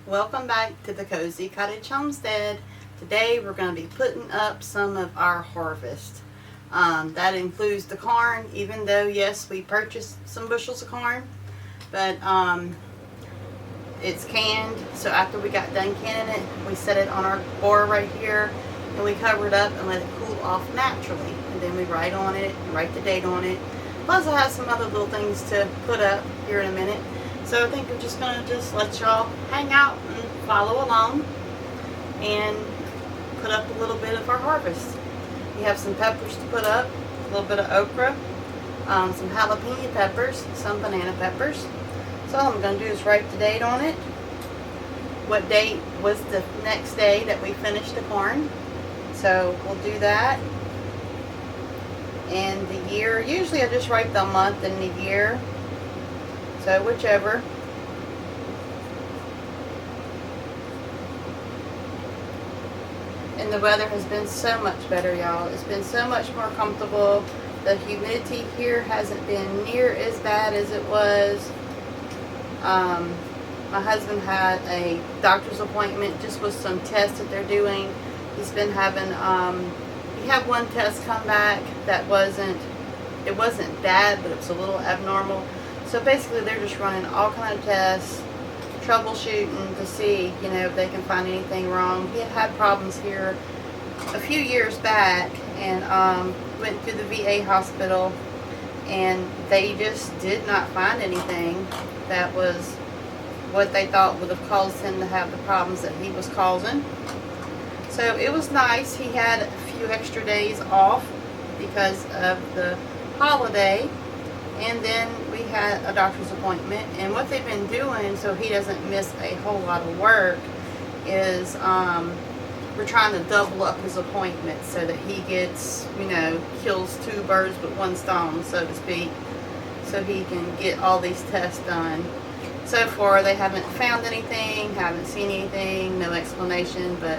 Welcome back to the Cozy Cottage Homestead. Today we're going to be putting up some of our harvest. That includes the corn, even though yes, we purchased some bushels of corn, but it's canned. So after we got done canning it, we set it on our board right here and we cover it up and let it cool off naturally. And then we write on it, write the date on it. Plus I have some other little things to put up here in a minute. So I think I'm just going to let y'all hang out and follow along and put up a little bit of our harvest. We have some peppers to put up, a little bit of okra, some jalapeno peppers, some banana peppers. So all I'm going to do is write the date on it. What date was the next day that we finished the corn. So we'll do that. And the year, usually I just write the month and the year. So whichever. And the weather has been so much better, y'all. It's been so much more comfortable. The humidity here hasn't been near as bad as it was. My husband had a doctor's appointment just with some tests that they're doing. He's been having, he had one test come back that wasn't bad, but it was a little abnormal. So basically they're just running all kind of tests, troubleshooting to see, if they can find anything wrong. He had problems here a few years back and went to the VA hospital and they just did not find anything that was what they thought would have caused him to have the problems that he was causing. So it was nice. He had a few extra days off because of the holiday. And then we had a doctor's appointment, and what they've been doing so he doesn't miss a whole lot of work is we're trying to double up his appointment so that he gets, kills two birds with one stone, so to speak, so he can get all these tests done. So far they haven't found anything, haven't seen anything, no explanation, but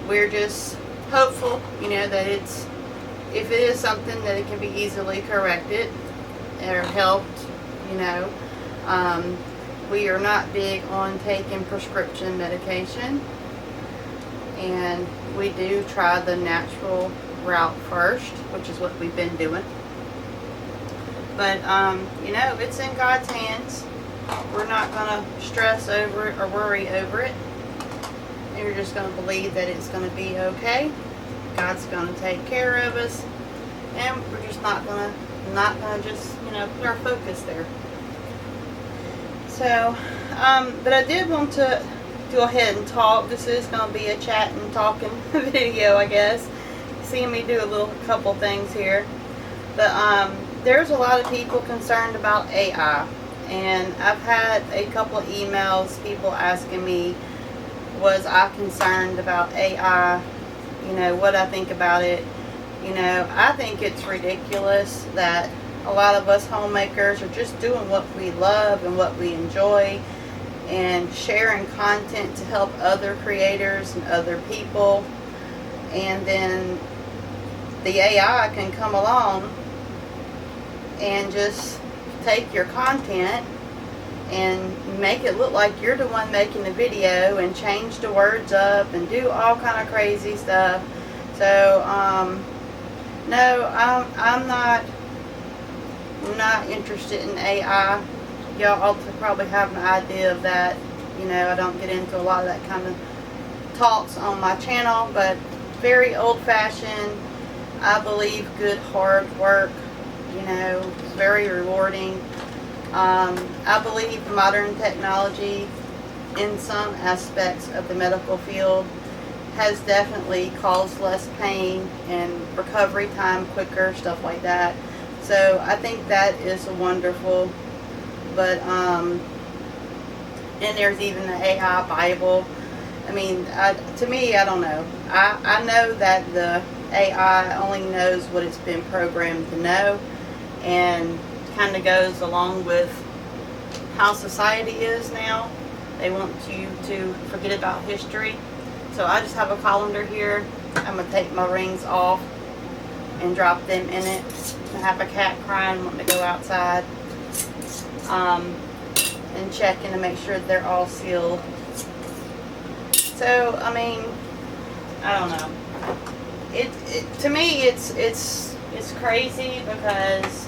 we're just hopeful, that if it is something that it can be easily corrected or helped, we are not big on taking prescription medication, and we do try the natural route first, which is what we've been doing. But it's in God's hands. We're not going to stress over it or worry over it. We're just going to believe that it's going to be okay. God's going to take care of us, and we're just not going to just put our focus there. So but I did want to go ahead and talk. This is going to be a chat and talking video, I guess. Seeing me do a couple things here, but there's a lot of people concerned about AI, and I've had a couple of emails, people asking me, was I concerned about AI, what I think about it. I think it's ridiculous that a lot of us homemakers are just doing what we love and what we enjoy and sharing content to help other creators and other people, and then the AI can come along and just take your content and make it look like you're the one making the video and change the words up and do all kind of crazy stuff. So no, I'm not interested in AI. Y'all probably have an idea of that. I don't get into a lot of that kind of talks on my channel, but very old-fashioned. I believe good hard work, very rewarding. I believe modern technology in some aspects of the medical field has definitely caused less pain and recovery time quicker, stuff like that. So I think that is wonderful. But and there's even the AI Bible. I mean, to me, I don't know. I know that the AI only knows what it's been programmed to know, and kind of goes along with how society is now. They want you to forget about history. So I just have a colander here. I'm going to take my rings off and drop them in it. I have a cat crying, wanting to go outside. and checking to make sure they're all sealed. So, I mean, I don't know. To me, it's crazy because,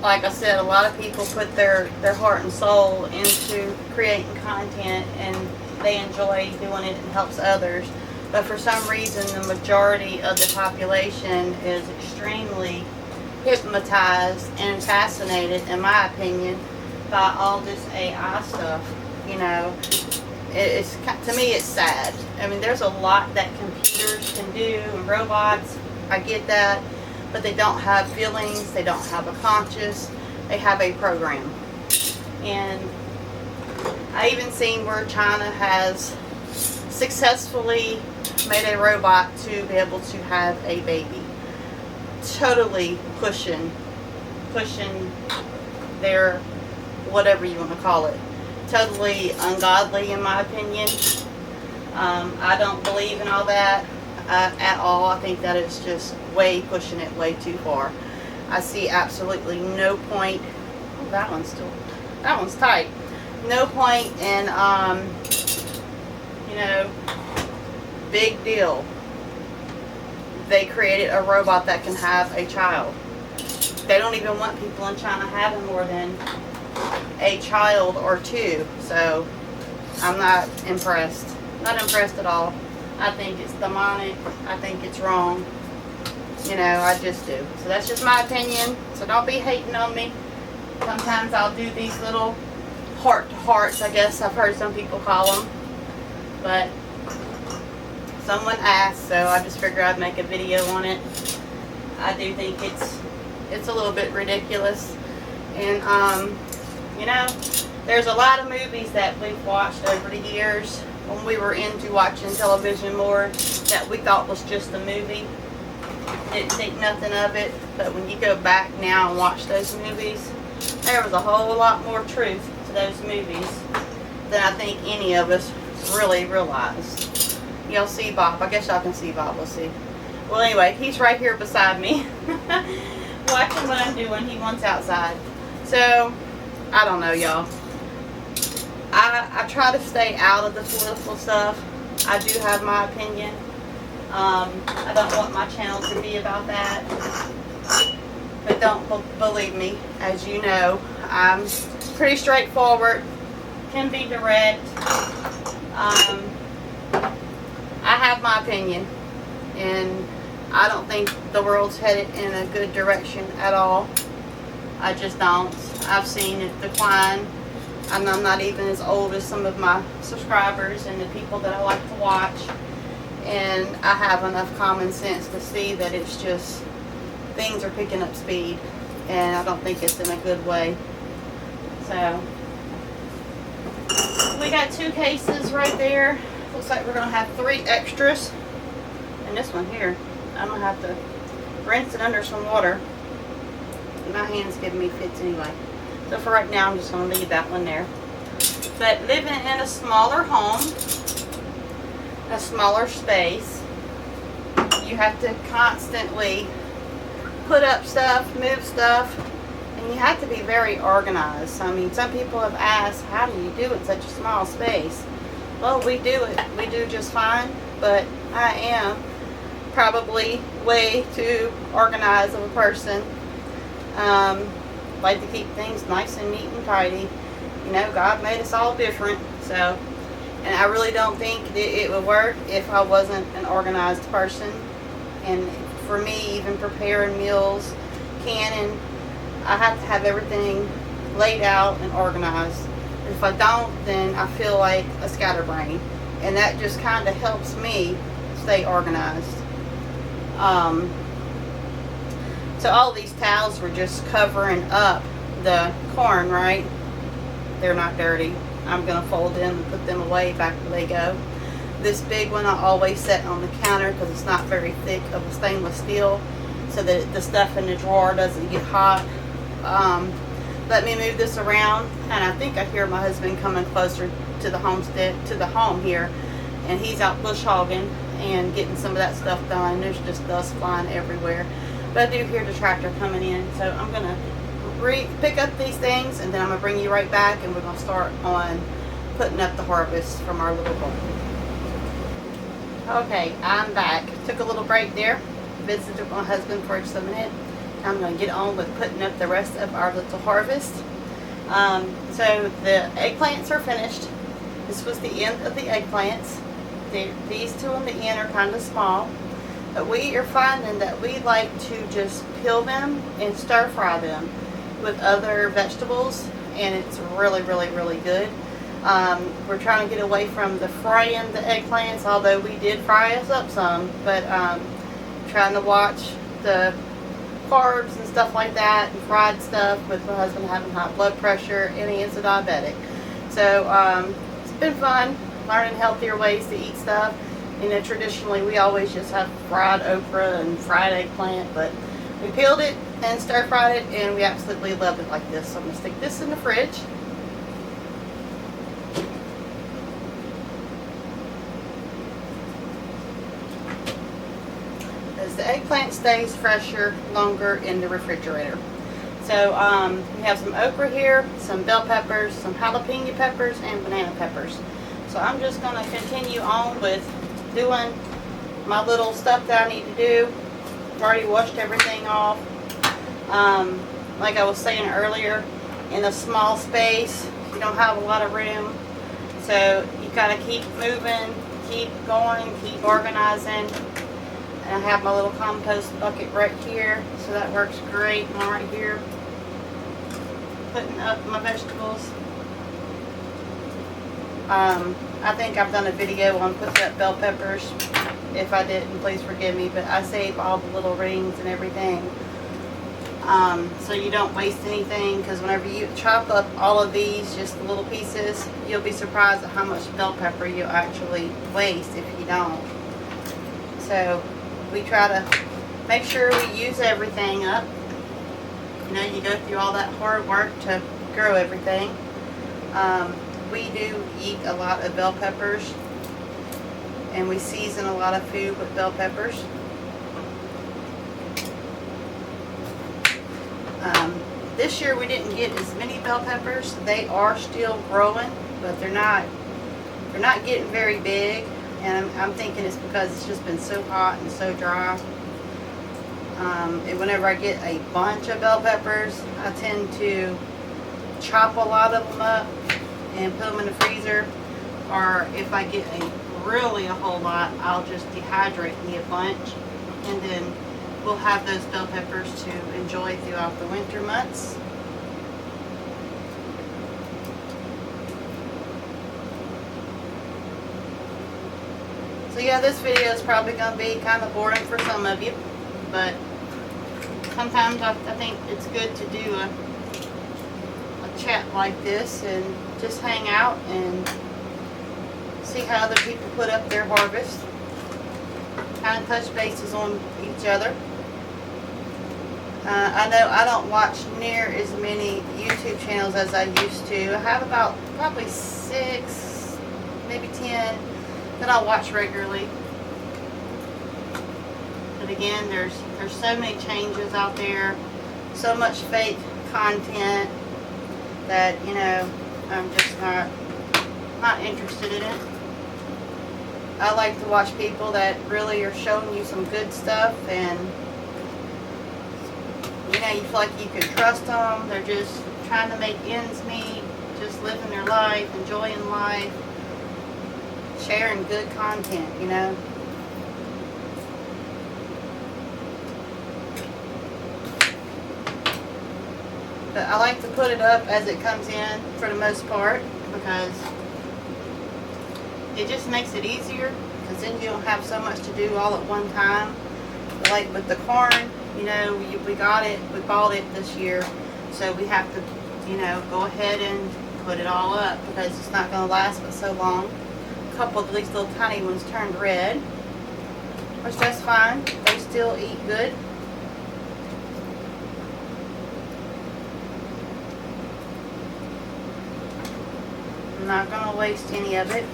like I said, a lot of people put their heart and soul into creating content, and they enjoy doing it and helps others. But for some reason, the majority of the population is extremely hypnotized and fascinated, in my opinion, by all this AI stuff. You know, it's, to me, it's sad. I mean, there's a lot that computers can do and robots. I get that, but they don't have feelings. They don't have a conscience. They have a program. And I even seen where China has successfully made a robot to be able to have a baby. Totally pushing their, whatever you want to call it. Totally ungodly, in my opinion. I don't believe in all that at all. I think that it's just pushing it way too far. I see absolutely no point. Oh, that one's tight. No point in, you know, big deal. They created a robot that can have a child. They don't even want people in China having more than a child or two. So I'm not impressed. Not impressed at all. I think it's demonic. I think it's wrong. You know, I just do. So that's just my opinion. So don't be hating on me. Sometimes I'll do these little heart-to-hearts, I guess I've heard some people call them. But someone asked, so I just figured I'd make a video on it. I do think it's a little bit ridiculous. And, you know, there's a lot of movies that we've watched over the years when we were into watching television more that we thought was just a movie. Didn't think nothing of it. But when you go back now and watch those movies, there was a whole lot more truth to those movies than I think any of us really realized. Y'all see Bob? I guess y'all can see Bob. Let's see. Well, anyway, he's right here beside me watching what I'm doing. He wants outside. So, I don't know, y'all. I try to stay out of the political stuff. I do have my opinion. I don't want my channel to be about that. But don't believe me. As you know, I'm pretty straightforward. Can be direct. I have my opinion. And I don't think the world's headed in a good direction at all. I just don't. I've seen it decline. And I'm not even as old as some of my subscribers and the people that I like to watch. And I have enough common sense to see that it's just, things are picking up speed. And I don't think it's in a good way. So, we got 2 cases right there. Looks like we're going to have 3 extras. And this one here, I'm going to have to rinse it under some water. My hand's giving me fits anyway. So for right now, I'm just going to leave that one there. But living in a smaller home, a smaller space, you have to constantly put up stuff, move stuff, and you have to be very organized. I mean, some people have asked, how do you do it in such a small space? Well, we do it. We do just fine, but I am probably way too organized of a person. Like to keep things nice and neat and tidy. You know, God made us all different. So, and I really don't think it would work if I wasn't an organized person. And for me, even preparing meals, canning, I have to have everything laid out and organized. If I don't, then I feel like a scatterbrain. And that just kind of helps me stay organized. So all these towels were just covering up the corn, right? They're not dirty. I'm going to fold them and put them away back where they go. This big one I always set on the counter because it's not very thick of a stainless steel, so that the stuff in the drawer doesn't get hot. Let me move this around, and I think I hear my husband coming closer to the homestead, to the home here, and he's out bush hogging and getting some of that stuff done. There's just dust flying everywhere. But I do hear the tractor coming in, so I'm going to pick up these things, and then I'm going to bring you right back, and we're going to start on putting up the harvest from our little bowl. Okay, I'm back. Took a little break there. Visited with my husband for just a minute. I'm going to get on with putting up the rest of our little harvest. So the eggplants are finished. This was the end of the eggplants. These two on the end are kind of small. But we are finding that we like to just peel them and stir fry them with other vegetables, and it's really, really, really good. We're trying to get away from the frying the eggplants, although we did fry us up some, but trying to watch the carbs and stuff like that, and fried stuff, with my husband having high blood pressure, and he is a diabetic. So it's been fun learning healthier ways to eat stuff. You know, traditionally we always just have fried okra and fried eggplant, but we peeled it and stir fried it, and we absolutely love it like this. So I'm going to stick this in the fridge. As the eggplant stays fresher longer in the refrigerator. So we have some okra here, some bell peppers, some jalapeno peppers, and banana peppers. So I'm just going to continue on with doing my little stuff that I need to do. I've already washed everything off. Like I was saying earlier, in a small space, you don't have a lot of room. So you gotta keep moving, keep going, keep organizing. And I have my little compost bucket right here, so that works great. And I'm right here putting up my vegetables. I think I've done a video on putting up bell peppers. If I didn't, please forgive me, but I save all the little rings and everything, so you don't waste anything, because whenever you chop up all of these, just the little pieces, you'll be surprised at how much bell pepper you actually waste if you don't. So we try to make sure we use everything up. You know, you go through all that hard work to grow everything. We do eat a lot of bell peppers, and we season a lot of food with bell peppers. This year we didn't get as many bell peppers. They are still growing, but they're not getting very big, and I'm thinking it's because it's just been so hot and so dry. And whenever I get a bunch of bell peppers, I tend to chop a lot of them up and put them in the freezer, or if I get a whole lot, I'll just dehydrate me a bunch, and then we'll have those bell peppers to enjoy throughout the winter months. So yeah, this video is probably going to be kind of boring for some of you, but sometimes I think it's good to do a chat like this and just hang out and see how other people put up their harvest. Kind of touch bases on each other. I know I don't watch near as many YouTube channels as I used to. I have about probably 6, maybe 10 that I watch regularly. But again, there's so many changes out there, so much fake content that, you know, I'm just not interested in it. I like to watch people that really are showing you some good stuff, and you know, you feel like you can trust them. They're just trying to make ends meet, just living their life, enjoying life, sharing good content, you know. But I like to put it up as it comes in for the most part, because it just makes it easier, because then you don't have so much to do all at one time. Like with the corn, you know, we bought it this year, so we have to, you know, go ahead and put it all up, because it's not going to last but so long. A couple of these little tiny ones turned red, which that's fine. They still eat good. I'm not going to waste any of it.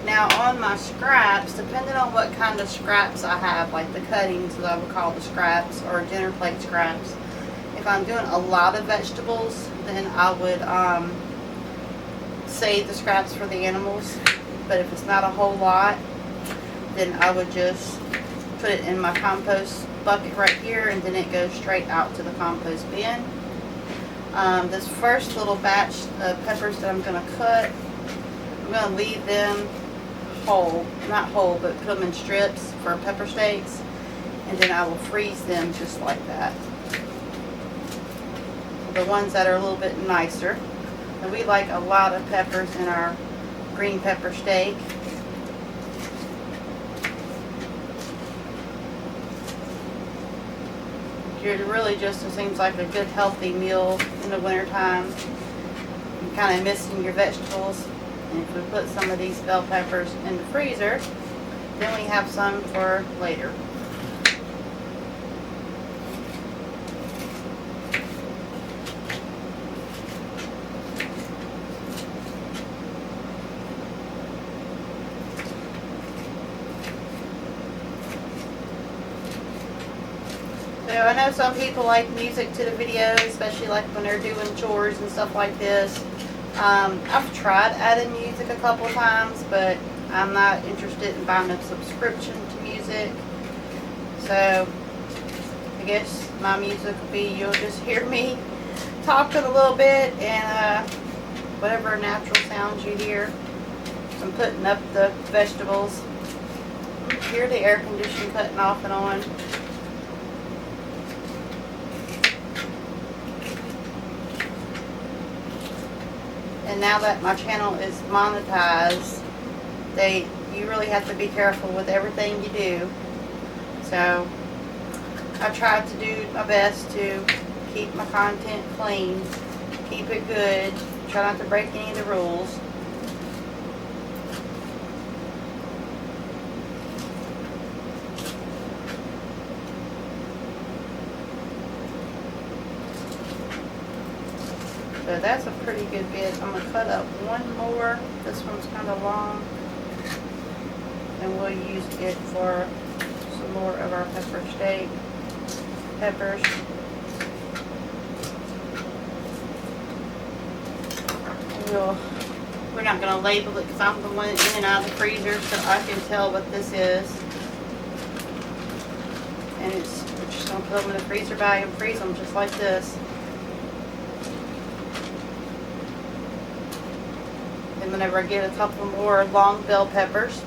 Now on my scraps, depending on what kind of scraps I have, like the cuttings that I would call the scraps, or dinner plate scraps, If I'm doing a lot of vegetables, then I would save the scraps for the animals. But if it's not a whole lot, then I would just put it in my compost bucket right here, and then it goes straight out to the compost bin. This first little batch of peppers that I'm going to cut, I'm going to leave them whole, not whole, but put them in strips for pepper steaks, and then I will freeze them just like that. The ones that are a little bit nicer. And we like a lot of peppers in our green pepper steak. It really just seems like a good healthy meal in the wintertime. You're kind of missing your vegetables. And if we put some of these bell peppers in the freezer, then we have some for later. So I know some people like music to the videos, especially like when they're doing chores and stuff like this. I've tried adding music a couple of times, but I'm not interested in buying a subscription to music. So I guess my music will be, you'll just hear me talking a little bit and whatever natural sounds you hear. I'm putting up the vegetables. You hear the air conditioning cutting off and on. And now that my channel is monetized, you really have to be careful with everything you do. So I tried to do my best to keep my content clean, keep it good, try not to break any of the rules. So that's a pretty good bit. I'm going to cut up one more. This one's kind of long. And we'll use it for some more of our pepper steak. Peppers. We're not going to label it because I'm going in and out of the freezer so I can tell what this is. And we're just going to put them in a freezer bag and freeze them just like this. Whenever I get a couple more long bell peppers,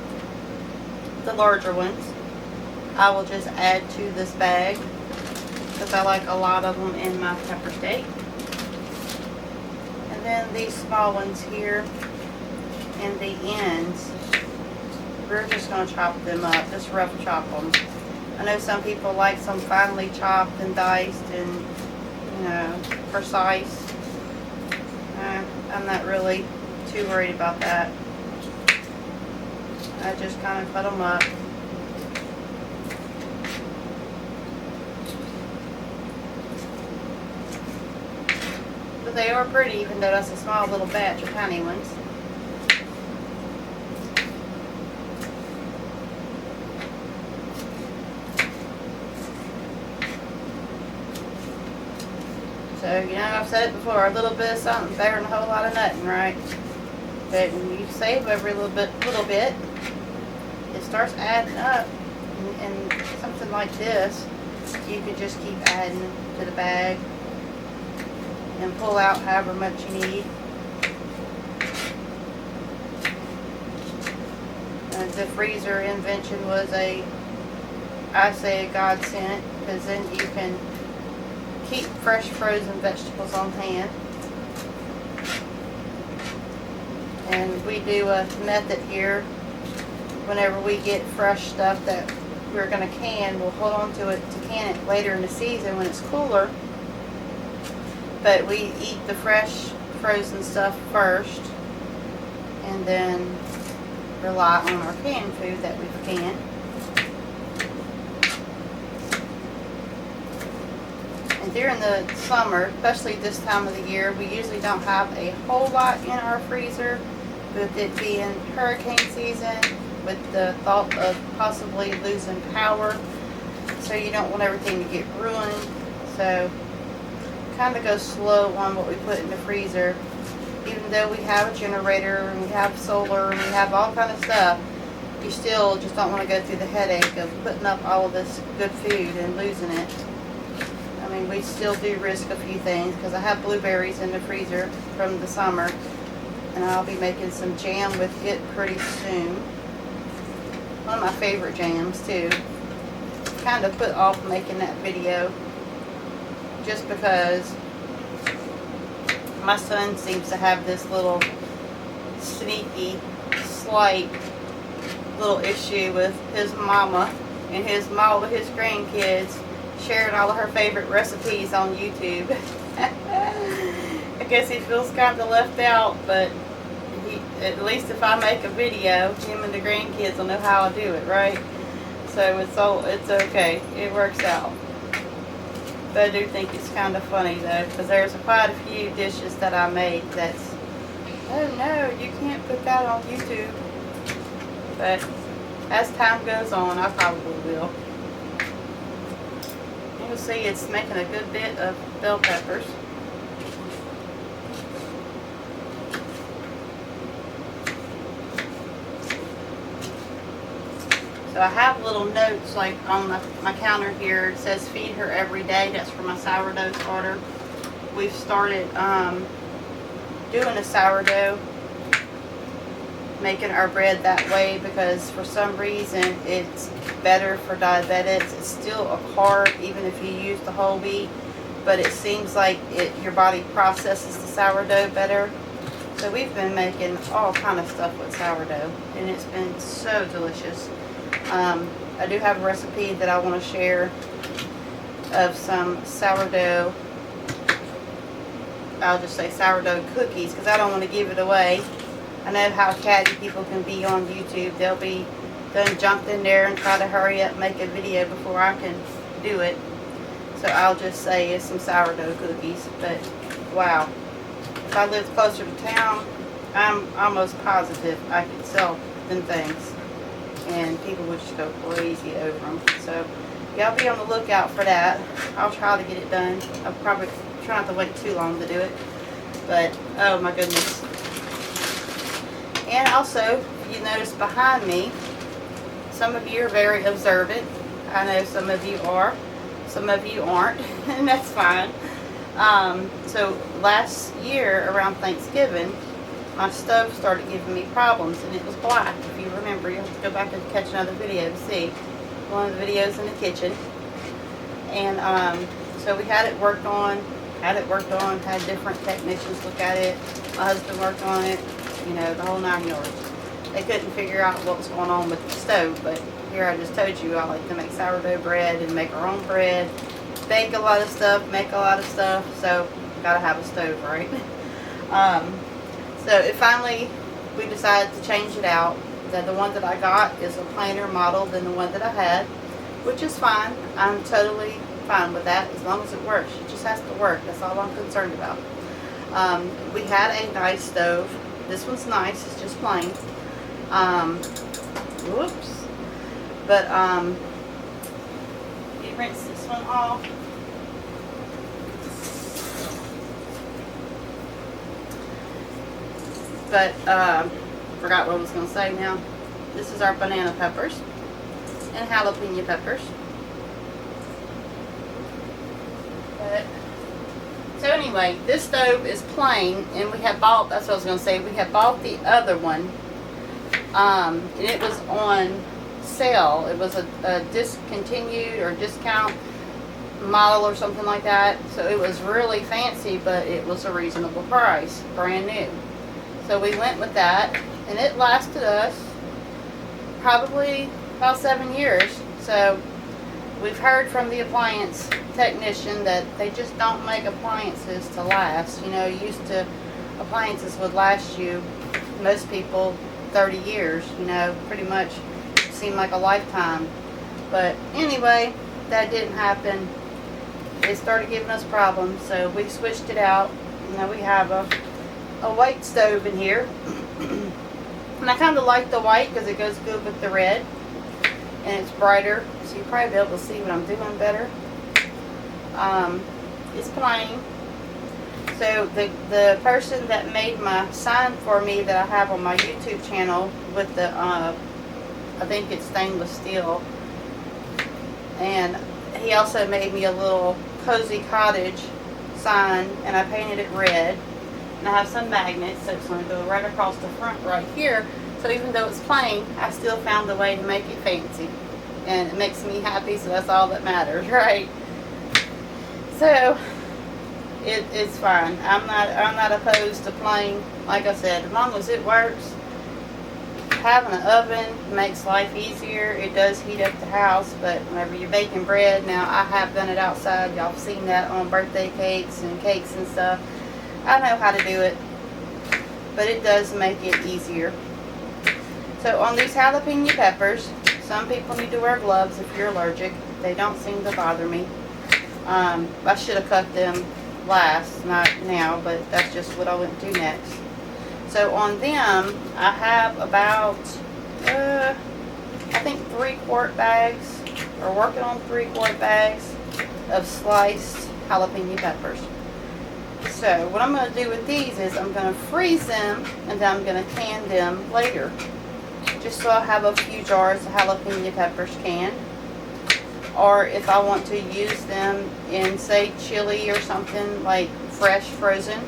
the larger ones, I will just add to this bag because I like a lot of them in my pepper steak. And then these small ones here in the ends, we're just going to chop them up, just rough chop them. I know some people like some finely chopped and diced and, you know, precise. I'm not really too worried about that. I just kind of cut them up. But they are pretty, even though that's a small little batch of tiny ones. So, you know, I've said it before, a little bit of something's better than a whole lot of nothing, right? But when you save every little bit, it starts adding up. And something like this, you could just keep adding to the bag and pull out however much you need. The freezer invention was I say a godsend, because then you can keep fresh frozen vegetables on hand. And we do a method here. Whenever we get fresh stuff that we're going to can, we'll hold on to it to can it later in the season when it's cooler. But we eat the fresh frozen stuff first and then rely on our canned food that we've canned. And during the summer, especially this time of the year, we usually don't have a whole lot in our freezer. With it being hurricane season, with the thought of possibly losing power, so you don't want everything to get ruined. So kind of go slow on what we put in the freezer. Even though we have a generator and we have solar and we have all kind of stuff, you still just don't want to go through the headache of putting up all of this good food and losing it. I mean, we still do risk a few things because I have blueberries in the freezer from the summer, and I'll be making some jam with it pretty soon. One of my favorite jams too. Kind of put off making that video just because my son seems to have this little sneaky, slight little issue with his mama and all of his grandkids sharing all of her favorite recipes on YouTube. I guess he feels kind of left out, but at least if I make a video, him and the grandkids will know how I do it, right? So it's okay. It works out. But I do think it's kind of funny though, because there's quite a few dishes that I make that's, oh no, you can't put that on YouTube. But as time goes on, I probably will. You'll see it's making a good bit of bell peppers. So I have little notes like on my counter here. It says feed her every day. That's for my sourdough starter. We've started doing a sourdough, making our bread that way because for some reason it's better for diabetics. It's still a carb even if you use the whole wheat, but it seems like your body processes the sourdough better. So we've been making all kind of stuff with sourdough, and it's been so delicious. I do have a recipe that I want to share of some sourdough, I'll just say sourdough cookies, because I don't want to give it away. I know how catty people can be on YouTube. They'll be done jumped in there and try to hurry up and make a video before I can do it. So I'll just say it's some sourdough cookies. But wow, if I lived closer to town, I'm almost positive I could sell them things and people would just go crazy over them. So y'all be on the lookout for that. I'll try to get it done. I'll probably try not to wait too long to do it, but oh my goodness. And also, you notice behind me, some of you are very observant. I know some of you are, some of you aren't, and that's fine. So last year around Thanksgiving, my stove started giving me problems, and it was black. If you remember, you'll have to go back and catch another video to see one of the videos in the kitchen. And so we had it worked on, had different technicians look at it. My husband worked on it, you know, the whole 9 yards. They couldn't figure out what was going on with the stove, but here I just told you I like to make sourdough bread and make our own bread, bake a lot of stuff, make a lot of stuff, so gotta have a stove, right? So it finally, we decided to change it out. The one that I got is a plainer model than the one that I had, which is fine. I'm totally fine with that as long as it works. It just has to work. That's all I'm concerned about. We had a nice stove. This one's nice. It's just plain. Whoops. But you rinse this one off. But forgot what I was going to say now. This is our banana peppers and jalapeno peppers. But so anyway, this stove is plain, and we have bought, that's what I was going to say, we have bought the other one, and it was on sale. It was a discontinued or discount model or something like that. So it was really fancy, but it was a reasonable price, brand new. So we went with that, and it lasted us probably about 7 years. So we've heard from the appliance technician that they just don't make appliances to last. You know, used to appliances would last you, most people, 30 years, you know, pretty much seemed like a lifetime. But anyway, that didn't happen. It started giving us problems, so we switched it out. Now we have a white stove in here. And I kind of like the white because it goes good with the red. And it's brighter, so you'll probably be able to see what I'm doing better. It's plain. So the person that made my sign for me that I have on my YouTube channel with the, I think it's stainless steel, and he also made me a little cozy cottage sign, and I painted it red, and I have some magnets, so it's going to go right across the front right here. So even though it's plain, I still found a way to make it fancy, and it makes me happy, so that's all that matters, right? So it's fine. I'm not opposed to plain. Like I said, as long as it works. Having an oven makes life easier. It does heat up the house, but whenever you're baking bread, now I have done it outside. Y'all have seen that on birthday cakes and stuff. I know how to do it, but it does make it easier. So on these jalapeno peppers, some people need to wear gloves if you're allergic. They don't seem to bother me. I should have cut them last, not now, but that's just what I went to next. So on them, I have about, I think 3-quart bags, or working on 3-quart bags of sliced jalapeno peppers. So what I'm going to do with these is I'm going to freeze them, and then I'm going to can them later. Just so I have a few jars of jalapeno peppers canned. Or if I want to use them in, say, chili or something, like fresh frozen,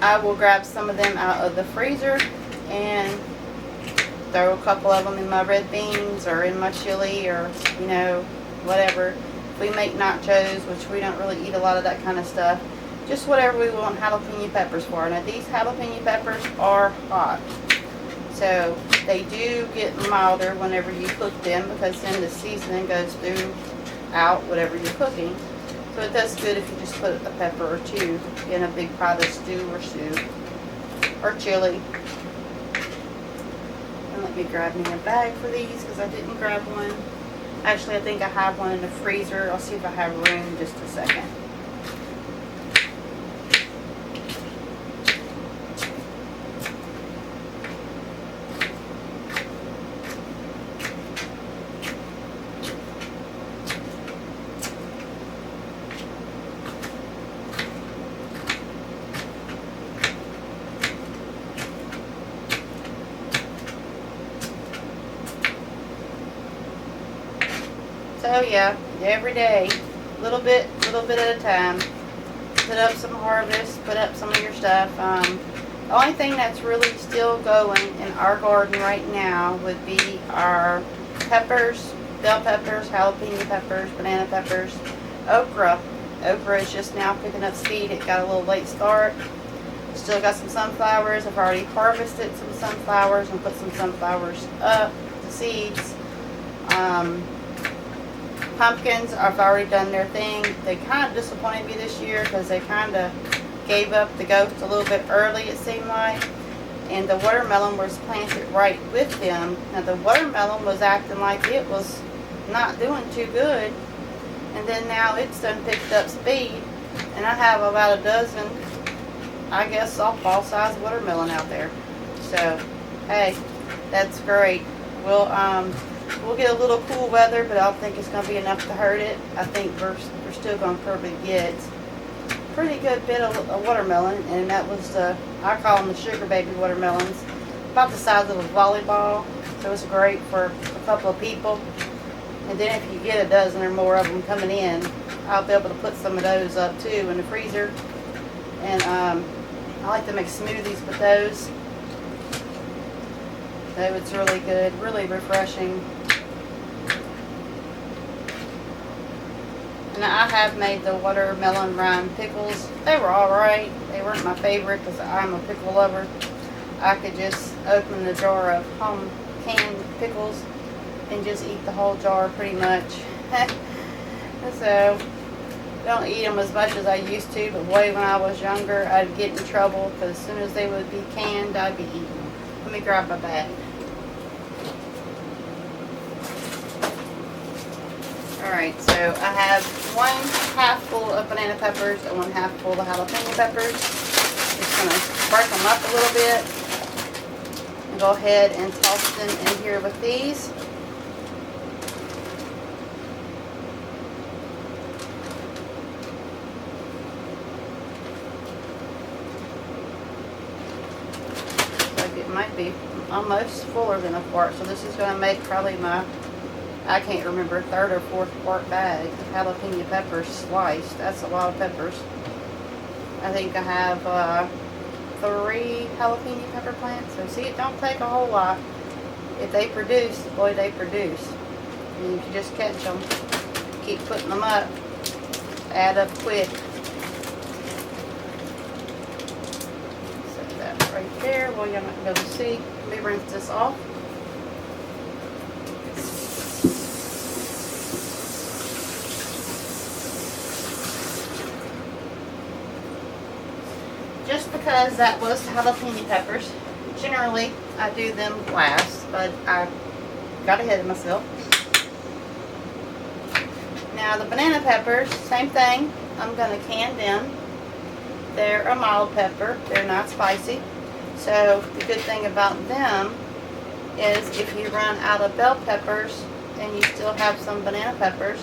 I will grab some of them out of the freezer and throw a couple of them in my red beans or in my chili, or, you know, whatever. If we make nachos, which we don't really eat a lot of that kind of stuff, just whatever we want jalapeno peppers for. Now these jalapeno peppers are hot, so they do get milder whenever you cook them, because then the seasoning goes throughout whatever you're cooking. So it does good if you just put a pepper or two in a big pot of stew or soup or chili. And let me grab me a bag for these, because I didn't grab one. Actually, I think I have one in the freezer. I'll see if I have room in just a second. So yeah, every day, little bit at a time. Put up some harvest, put up some of your stuff. The only thing that's really still going in our garden right now would be our peppers, bell peppers, jalapeno peppers, banana peppers, okra. Okra is just now picking up speed. It got a little late start. Still got some sunflowers. I've already harvested some sunflowers and put some sunflowers up, the seeds. Pumpkins, I've already done their thing. They kind of disappointed me this year because they kind of gave up the ghost a little bit early, it seemed like. And the watermelon was planted right with them. Now the watermelon was acting like it was not doing too good. And then now it's done picked up speed. And I have about a dozen, I guess, softball sized watermelon out there. So, hey, that's great. We'll get a little cool weather, but I don't think it's going to be enough to hurt it. I think we're still going to probably get a pretty good bit of watermelon, and that was I call them the sugar baby watermelons, about the size of a volleyball. So it's great for a couple of people. And then if you get a dozen or more of them coming in, I'll be able to put some of those up too in the freezer. And I like to make smoothies with those. So it's really good, really refreshing. And I have made the watermelon rind pickles. They were alright. They weren't my favorite because I'm a pickle lover. I could just open the jar of home canned pickles and just eat the whole jar pretty much. So, don't eat them as much as I used to, but boy, when I was younger, I'd get in trouble because as soon as they would be canned, I'd be eating them. Let me grab my bag. Alright, so I have 1/2 full of banana peppers and 1/2 full of jalapeno peppers. Just going to break them up a little bit and go ahead and toss them in here with these. might be almost fuller than a quart. So this is going to make probably my, I can't remember, third or fourth quart bag of jalapeno peppers sliced. That's a lot of peppers. I think I have 3 jalapeno pepper plants. So see, it don't take a whole lot. If they produce, boy, they produce. And if you just catch them, keep putting them up, add up quick. Set that right there. Well, you're not going to be able to see. Let me rinse this off. Just because that was jalapeno peppers, generally I do them last, but I got ahead of myself. Now the banana peppers, same thing. I'm going to can them. They're a mild pepper. They're not spicy. So the good thing about them is if you run out of bell peppers and you still have some banana peppers,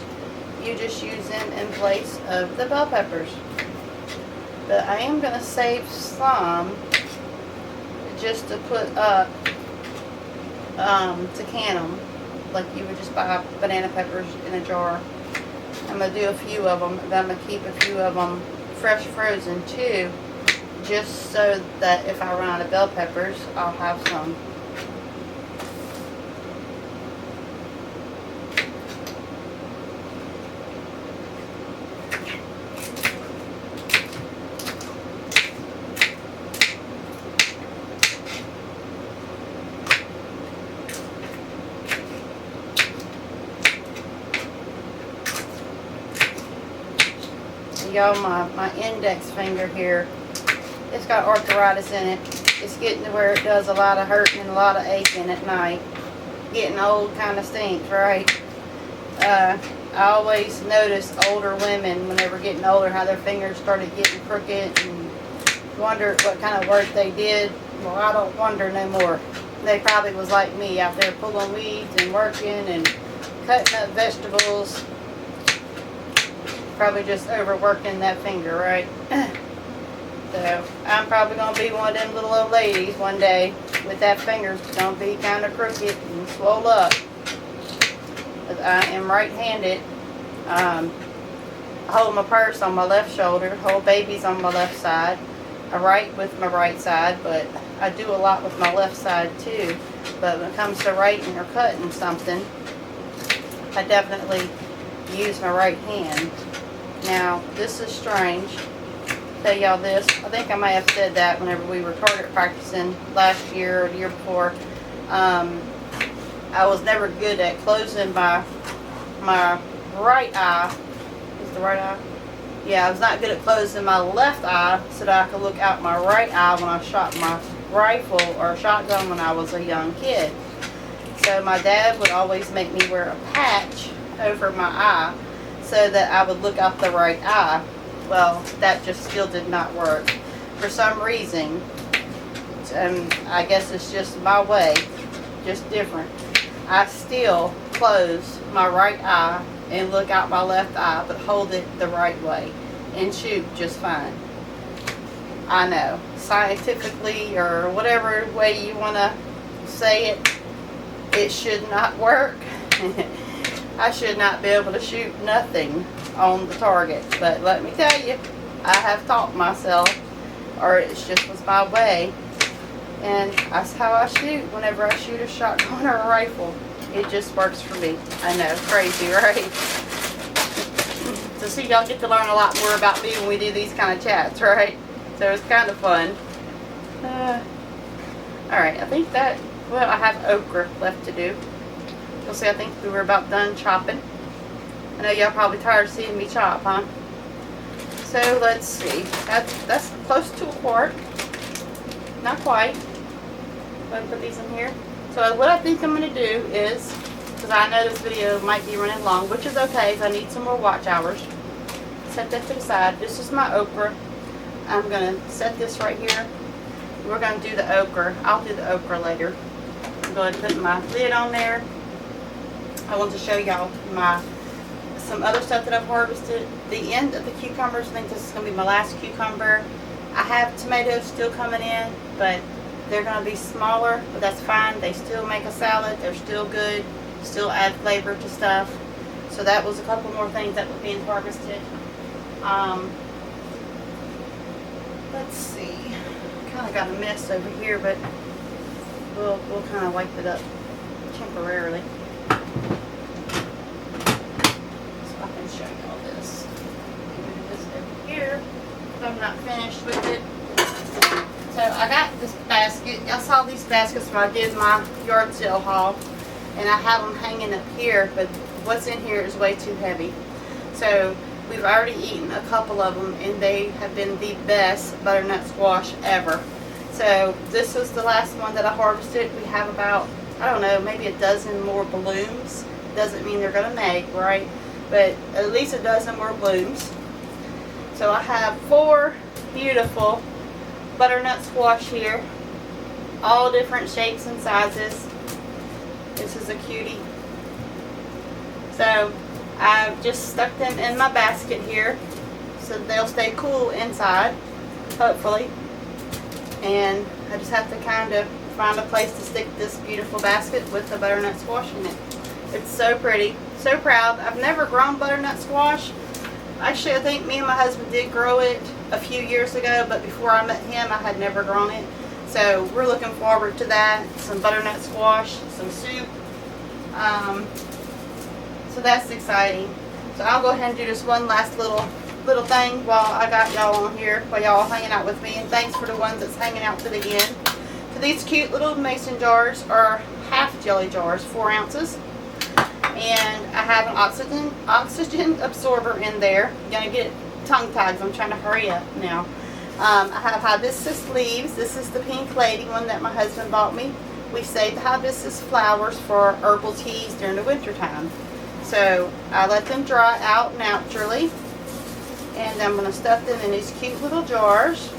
you just use them in place of the bell peppers. But I am going to save some just to put up to can them, like you would just buy banana peppers in a jar. I'm going to do a few of them, but I'm going to keep a few of them fresh frozen too, just so that if I run out of bell peppers, I'll have some. Y'all, my index finger here, it's got arthritis in it. It's getting to where it does a lot of hurting and a lot of aching at night. Getting old kind of stinks, right? I always notice older women, when they were getting older, how their fingers started getting crooked, and wonder what kind of work they did. Well, I don't wonder no more. They probably was like me, out there pulling weeds and working and cutting up vegetables. Probably just overworking that finger, right? So I'm probably going to be one of them little old ladies one day with that finger. It's going to be kind of crooked and swole up. But I am right-handed. I hold my purse on my left shoulder, hold babies on my left side. I write with my right side, but I do a lot with my left side too. But when it comes to writing or cutting something, I definitely use my right hand. Now, this is strange. Tell y'all this. I think I may have said that whenever we were target practicing last year or the year before. I was never good at closing my right eye. Is the right eye? Yeah, I was not good at closing my left eye so that I could look out my right eye when I shot my rifle or shotgun when I was a young kid. So my dad would always make me wear a patch over my eye so that I would look out the right eye. Well, that just still did not work. For some reason, I guess it's just my way, just different. I still close my right eye and look out my left eye, but hold it the right way and shoot just fine. I know, scientifically or whatever way you want to say it, it should not work. I should not be able to shoot nothing on the target. But let me tell you, I have taught myself, or it just was my way. And that's how I shoot whenever I shoot a shotgun or a rifle. It just works for me. I know, crazy, right? So see, y'all get to learn a lot more about me when we do these kind of chats, right? So it's kind of fun. Alright, I think that, well, I have okra left to do. You'll see, I think we were about done chopping. I know y'all probably tired of seeing me chop, huh? So let's see. That's close to a quart. Not quite. Let me put these in here. So what I think I'm going to do is, because I know this video might be running long, which is okay if I need some more watch hours. Set that to the side. This is my okra. I'm going to set this right here. We're going to do the okra. I'll do the okra later. I'm going to put my lid on there. I want to show y'all some other stuff that I've harvested. The end of the cucumbers. I think this is going to be my last cucumber. I have tomatoes still coming in, but They're going to be smaller, but that's fine. They still make a salad. They're still good. Still add flavor to stuff. So that was a couple more things that were being harvested. Let's see. Kind of got a mess over here, but we'll kind of wipe it up temporarily. So I can show you all this. Move this over here. I'm not finished with it. So I got this basket. I saw these baskets when I did my yard sale haul, and I have them hanging up here, but what's in here is way too heavy. So we've already eaten a couple of them, and they have been the best butternut squash ever. So this was the last one that I harvested. We have about, I don't know, maybe a dozen more blooms. Doesn't mean they're going to make, right? But at least a dozen more blooms. So I have 4 beautiful butternut squash here, all different shapes and sizes. This is a cutie. So I've just stuck them in my basket here so they'll stay cool inside, hopefully. And I just have to kind of find a place to stick this beautiful basket with the butternut squash in it. It's so pretty, so proud. I've never grown butternut squash. Actually, I think me and my husband did grow it a few years ago, but before I met him, I had never grown it. So we're looking forward to that. Some butternut squash, some soup. So that's exciting. So I'll go ahead and do this one last little thing while I got y'all on here, while y'all hanging out with me. And thanks for the ones that's hanging out to the end. So these cute little mason jars are half jelly jars, 4 ounces. And I have an oxygen absorber in there. I'm gonna get tongue tied. I'm trying to hurry up now. I have hibiscus leaves. This is the pink lady one that my husband bought me. We save the hibiscus flowers for herbal teas during the winter time. So I let them dry out naturally, and I'm gonna stuff them in these cute little jars.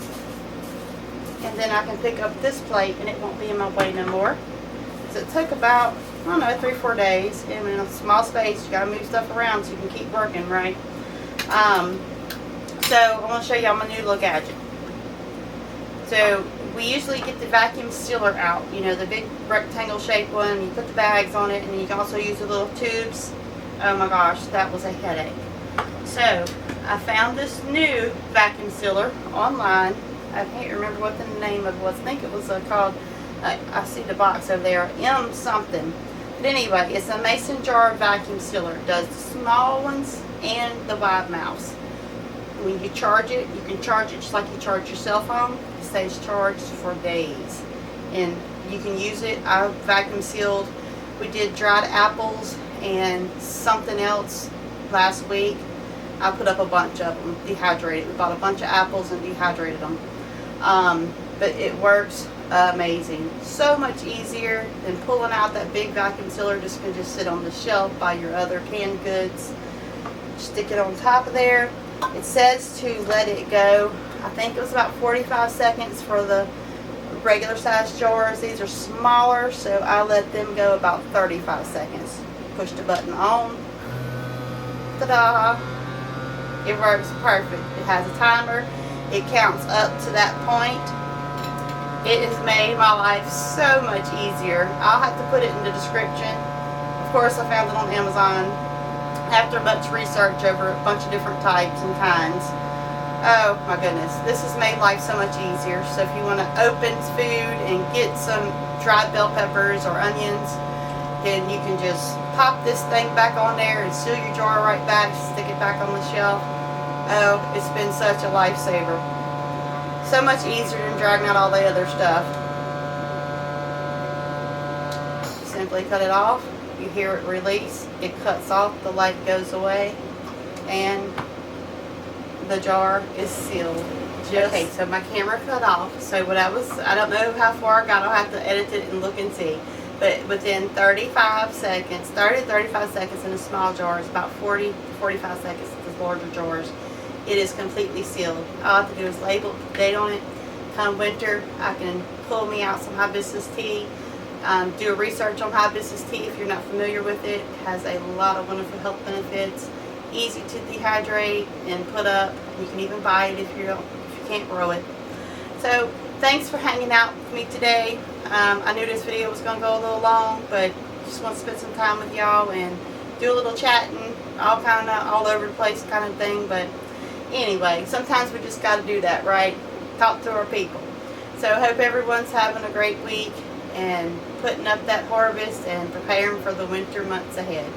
And then I can pick up this plate, and it won't be in my way no more. So it took about, I don't know, 3 or 4 days. And in a small space, you gotta move stuff around so you can keep working, right? So I want to show y'all my new little gadget. So we usually get the vacuum sealer out, you know, the big rectangle shaped one. You put the bags on it, and then you can also use the little tubes. Oh my gosh, that was a headache. So I found this new vacuum sealer online. I can't remember what the name of it was. I think it was called, I see the box over there, M something. But anyway, it's a mason jar vacuum sealer. It does the small ones and the wide mouths. When you charge it, you can charge it just like you charge your cell phone. It stays charged for days. And you can use it. I vacuum sealed. We did dried apples and something else last week. I put up a bunch of them, dehydrated. We bought a bunch of apples and dehydrated them. But it works amazing. So much easier than pulling out that big vacuum sealer. Just can just sit on the shelf by your other canned goods. Stick it on top of there. It says to let it go, I think it was about 45 seconds for the regular size jars. These are smaller, so I let them go about 35 seconds. Push the button on. Ta-da! It works perfect. It has a timer. It counts up to that point. It has made my life so much easier. I'll have to put it in the description. Of course, I found it on Amazon after much research over a bunch of different types and kinds. Oh my goodness, this has made life so much easier. So if you want to open food and get some dried bell peppers or onions, then you can just pop this thing back on there and seal your jar right back, stick it back on the shelf. Oh, it's been such a lifesaver. So much easier than dragging out all the other stuff. Simply cut it off. You hear it release. It cuts off. The light goes away. And the jar is sealed. Okay, so my camera cut off. So I don't know how far I got. I'll have to edit it and look and see. But within 35 seconds, 30 to 35 seconds in the small jars, about 40 to 45 seconds in the larger jars, it is completely sealed. All I have to do is label the date on it. Come winter, I can pull me out some hibiscus tea. Do a research on hibiscus tea if you're not familiar with it. It has a lot of wonderful health benefits. Easy to dehydrate and put up. You can even buy it if you can't grow it. So thanks for hanging out with me today. I knew this video was going to go a little long, but just want to spend some time with y'all and do a little chatting, all over the place kind of thing. But anyway, sometimes we just got to do that, right? Talk to our people. So I hope everyone's having a great week and putting up that harvest and preparing for the winter months ahead.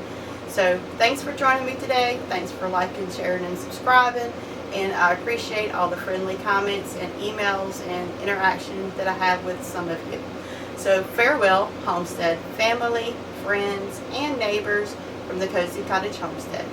So thanks for joining me today. Thanks for liking, sharing, and subscribing. And I appreciate all the friendly comments and emails and interaction that I have with some of you. So farewell, Homestead family, friends, and neighbors from the Cozy Cottage Homestead.